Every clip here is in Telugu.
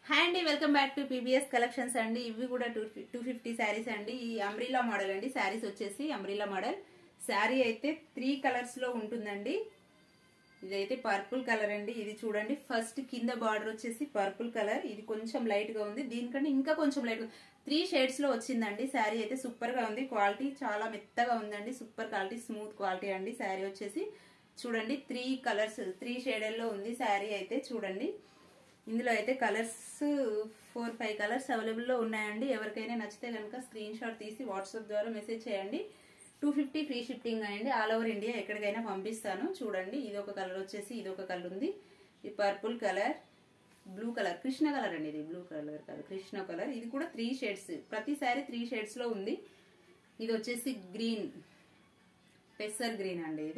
హాయ్ అండి, welcome back to PBS collections అండి. ఇవి కూడా 250 శారీస్ అండి. ఈ అంబ్రిల్లా మోడల్ అండి. శారీస్ వచ్చేసి అంబ్రిల్లా మోడల్. శారీ అయితే 3 కలర్స్ లో ఉంటుందండి. ఇదైతే పర్పుల్ కలర్ అండి. ఇది చూడండి, ఫస్ట్ కింద బార్డర్ వచ్చేసి పర్పుల్ కలర్. ఇది కొంచెం లైట్ గా ఉంది, దీనికంటే ఇంకా కొంచెం లైట్ 3 షేడ్స్ లో వచ్చిందండి. శారీ అయితే సూపర్ గా ఉంది. క్వాలిటీ చాలా మెత్తగా ఉందండి. సూపర్ క్వాలిటీ, స్మూత్ క్వాలిటీ అండి. శారీ వచ్చేసి చూడండి 3 కలర్స్ 3 షేడల్లో ఉంది శారీ అయితే. చూడండి, ఇందులో అయితే కలర్స్ 4-5 కలర్స్ అవైలబుల్ లో ఉన్నాయండి. ఎవరికైనా నచ్చితే కనుక స్క్రీన్ షాట్ తీసి వాట్సాప్ ద్వారా మెసేజ్ చేయండి. 250 ఫ్రీ షిప్పింగ్ అండి. ఆల్ ఓవర్ ఇండియా ఎక్కడికైనా పంపిస్తాను. చూడండి, ఇది ఒక కలర్ వచ్చేసి ఇది ఒక కలర్ ఉంది. ఇది purple colour, blue colour, Krishna colour అండి. ఇది బ్లూ కలర్ కాదు, కృష్ణ కలర్. ఇది కూడా 3 షేడ్స్, ప్రతి సారీ 3 షేడ్స్ లో ఉంది. ఇది వచ్చేసి గ్రీన్, పెసర్ గ్రీన్ అండి.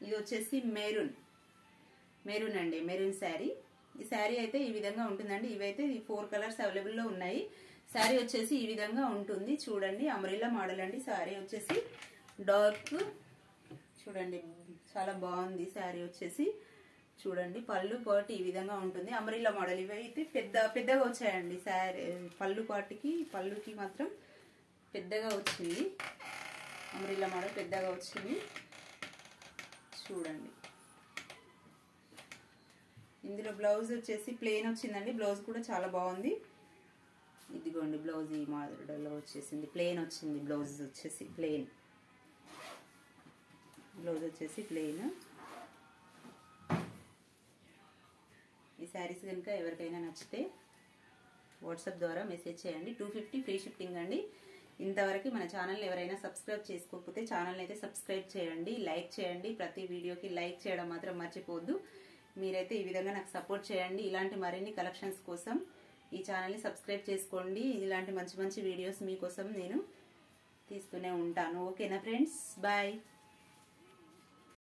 ఇది వచ్చేసి మెరూన్ అండి, మెరూన్ శారీ. ఈ శారీ అయితే ఈ విధంగా ఉంటుందండి. ఇవైతే 4 కలర్స్ అవైలబుల్ లో ఉన్నాయి. శారీ వచ్చేసి ఈ విధంగా ఉంటుంది. చూడండి, అంబ్రెల్లా మోడల్ అండి. శారీ వచ్చేసి డార్క్, చూడండి చాలా బాగుంది. శారీ వచ్చేసి చూడండి, పళ్ళు పాటు ఈ విధంగా ఉంటుంది. Umbrella model. ఇవి అయితే పెద్దగా వచ్చాయండి. శారీ పళ్ళుకి మాత్రం పెద్దగా వచ్చింది. అంబ్రెల్లా మోడల్ పెద్దగా వచ్చింది. చూడండి, ఇందులో బ్లౌజ్ వచ్చేసి ప్లెయిన్ వచ్చిందండి. బ్లౌజ్ కూడా చాలా బాగుంది. ఇదిగోండి, బ్లౌజ్ ఈ మోడల్లో వచ్చేసింది, ప్లెయిన్ వచ్చింది. బ్లౌజ్ వచ్చేసి ప్లెయిన్, ఈ శారీస్ కనుక ఎవరికైనా నచ్చితే వాట్సాప్ ద్వారా మెసేజ్ చేయండి. 250 ఫ్రీ షిప్పింగ్ అండి. ఇంతవరకు మన ఛానల్ ఎవరైనా సబ్స్క్రైబ్ చేసుకోకపోతే ఛానల్ అయితే సబ్స్క్రైబ్ చేయండి, లైక్ చేయండి. ప్రతి వీడియోకి లైక్ చేయడం మాత్రం మర్చిపోవద్దు. మీరైతే ఈ విధంగా నాకు సపోర్ట్ చేయండి. ఇలాంటి మరిన్ని కలెక్షన్స్ కోసం ఈ ఛానల్ని సబ్స్క్రైబ్ చేసుకోండి. ఇలాంటి మంచి మంచి వీడియోస్ మీకోసం నేను తీస్తూనే ఉంటాను. ఓకేనా ఫ్రెండ్స్, బాయ్.